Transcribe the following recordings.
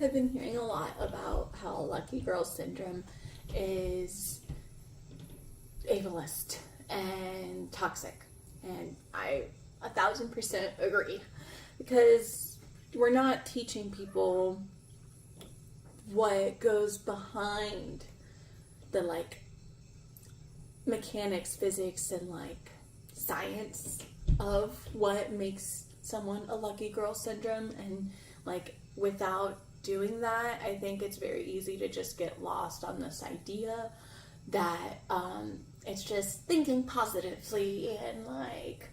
I've been hearing a lot about how lucky girl syndrome is ableist and toxic. And I 1000% agree, because we're not teaching people what goes behind the like mechanics, physics, and like science of what makes someone a lucky girl syndrome. And like without doing that, I think it's very easy to just get lost on this idea that it's just thinking positively, and like,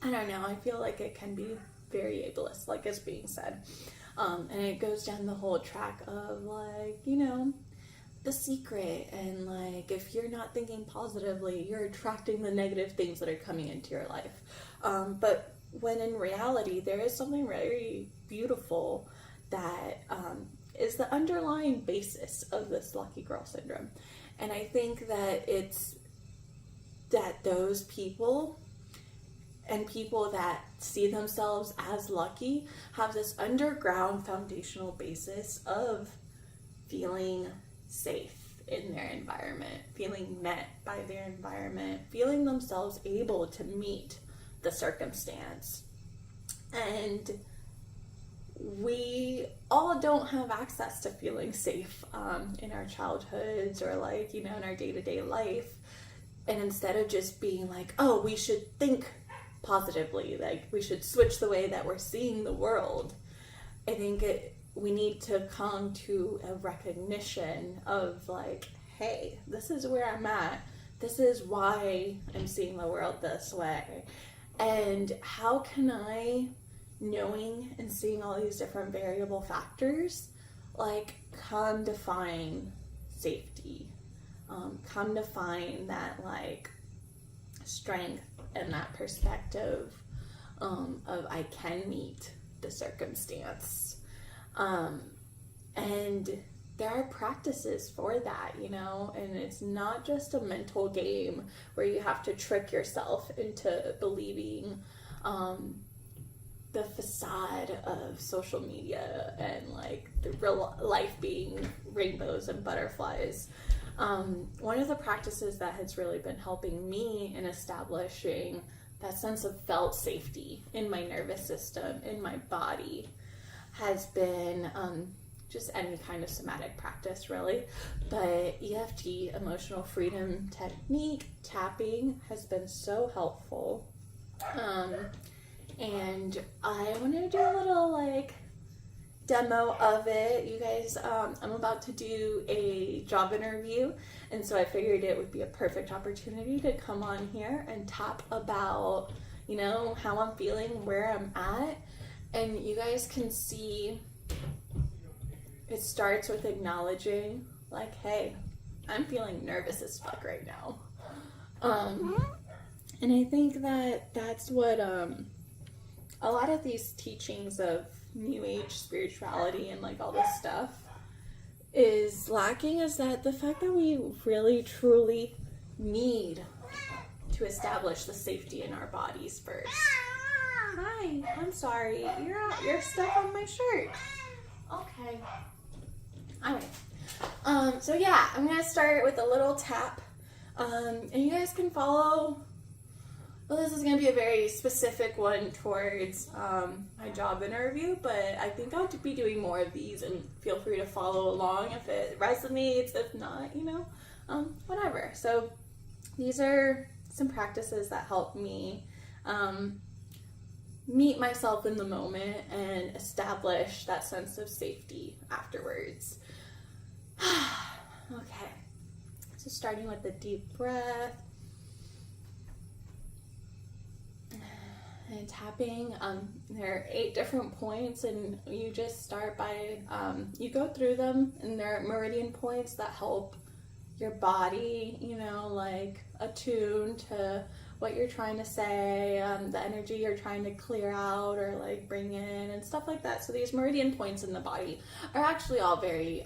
I don't know, I feel like it can be very ableist, like it's being said. And it goes down the whole track of like, you know, The Secret, and like if you're not thinking positively, you're attracting the negative things that are coming into your life. But when in reality, there is something very beautiful that is the underlying basis of this lucky girl syndrome. And I think that it's that those people and people that see themselves as lucky have this underground foundational basis of feeling safe in their environment, feeling met by their environment, feeling themselves able to meet the circumstance. And we all don't have access to feeling safe in our childhoods, or like, you know, in our day-to-day life. And instead of just being like, oh, we should think positively, like we should switch the way that we're seeing the world, I think we need to come to a recognition of like, hey, this is where I'm at, this is why I'm seeing the world this way, and how can I, knowing and seeing all these different variable factors, like come to find safety, come to find that like strength and that perspective of I can meet the circumstance. And there are practices for that, you know, and it's not just a mental game where you have to trick yourself into believing the facade of social media and like the real life being rainbows and butterflies. One of the practices that has really been helping me in establishing that sense of felt safety in my nervous system, in my body, has been just any kind of somatic practice, really. But EFT, emotional freedom technique, tapping, has been so helpful. And I wanted to do a little like demo of it. You guys, I'm about to do a job interview, and so I figured it would be a perfect opportunity to come on here and tap about, you know, how I'm feeling, where I'm at. And you guys can see it starts with acknowledging like, hey, I'm feeling nervous as fuck right now. And I think that that's what a lot of these teachings of new age spirituality and like all this stuff is lacking, is that the fact that we really truly need to establish the safety in our bodies first. Hi, I'm sorry, you're stuck on my shirt. Okay. Alright. So yeah, I'm gonna start with a little tap. And you guys can follow. Well, this is going to be a very specific one towards my job interview, but I think I'll be doing more of these, and feel free to follow along if it resonates. If not, you know, whatever. So these are some practices that help me meet myself in the moment and establish that sense of safety afterwards. Okay, so starting with a deep breath. And tapping, there are 8 different points, and you just start by, you go through them, and there are meridian points that help your body, you know, like attune to what you're trying to say, the energy you're trying to clear out or like bring in and stuff like that. So these meridian points in the body are actually all very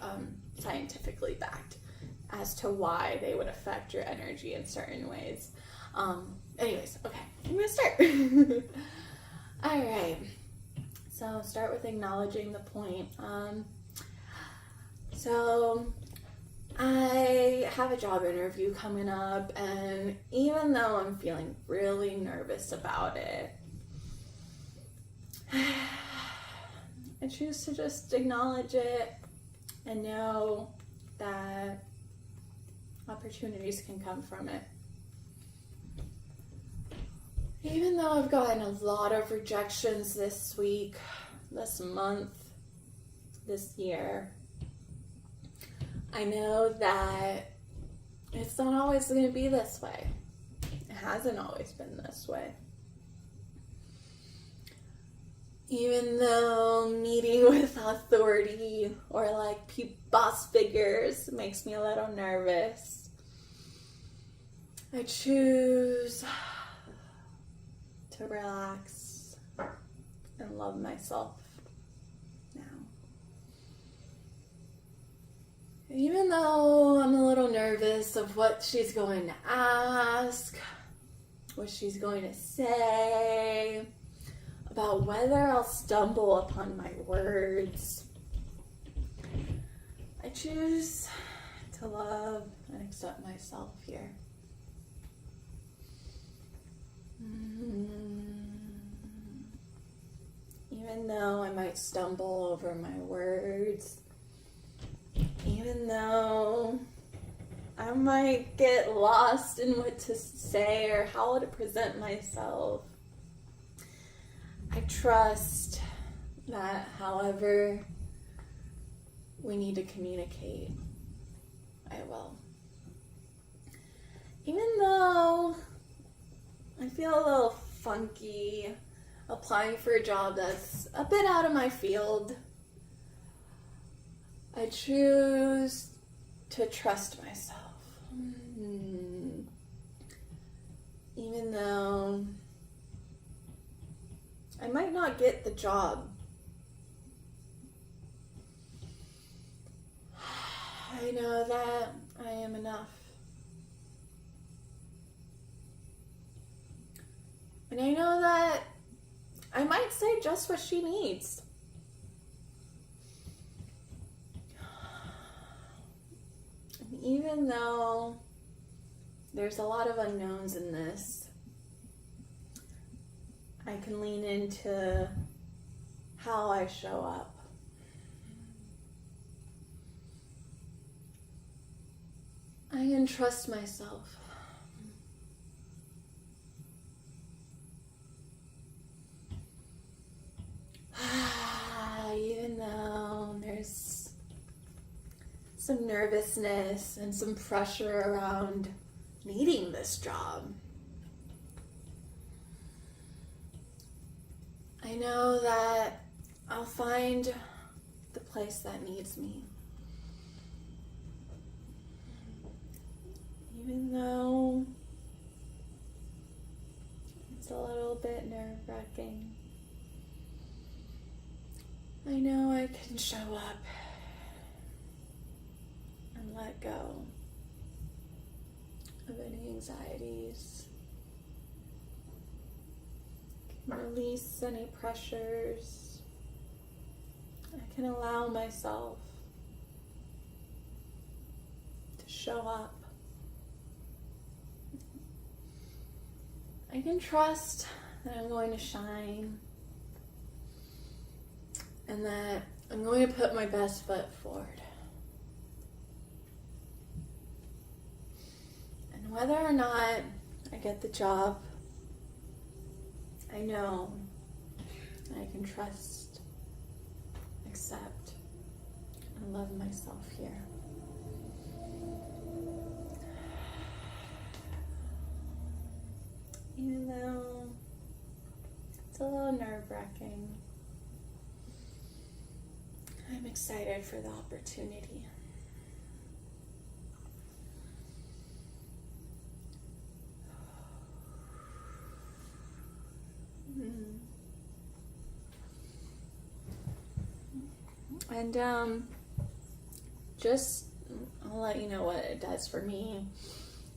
scientifically backed as to why they would affect your energy in certain ways. Anyways, okay, I'm gonna start. All right, So start with acknowledging the point. So I have a job interview coming up, and even though I'm feeling really nervous about it, I choose to just acknowledge it and know that opportunities can come from it. Even though I've gotten a lot of rejections this week, this month, this year, I know that it's not always going to be this way. It hasn't always been this way. Even though meeting with authority or like boss figures makes me a little nervous, I choose to relax and love myself now. Even though I'm a little nervous of what she's going to ask, what she's going to say, about whether I'll stumble upon my words, I choose to love and accept myself here. Even though I might stumble over my words, even though I might get lost in what to say or how to present myself, I trust that however we need to communicate, I will. Even though I feel a little funky applying for a job that's a bit out of my field, I choose to trust myself. Even though I might not get the job, I know that I am enough. And I know that I might say just what she needs. And even though there's a lot of unknowns in this, I can lean into how I show up. I can trust myself. Even though there's some nervousness and some pressure around needing this job, I know that I'll find the place that needs me. Even though it's a little bit nerve-wracking, I know I can show up and let go of any anxieties. I can release any pressures. I can allow myself to show up. I can trust that I'm going to shine and that I'm going to put my best foot forward. And whether or not I get the job, I know I can trust, accept, and love myself here. Even though it's a little nerve-wracking, I'm excited for the opportunity. And just, I'll let you know what it does for me.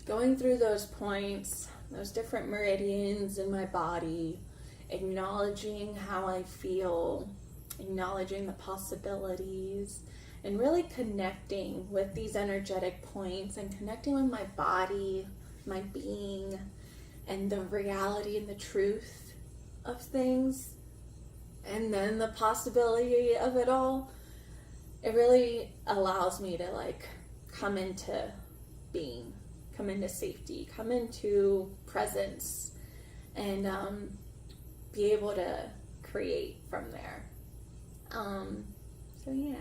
Going through those points, those different meridians in my body, acknowledging how I feel, acknowledging the possibilities, and really connecting with these energetic points and connecting with my body, my being, and the reality and the truth of things, and then the possibility of it all, it really allows me to like come into being, come into safety, come into presence, and be able to create from there. So yeah.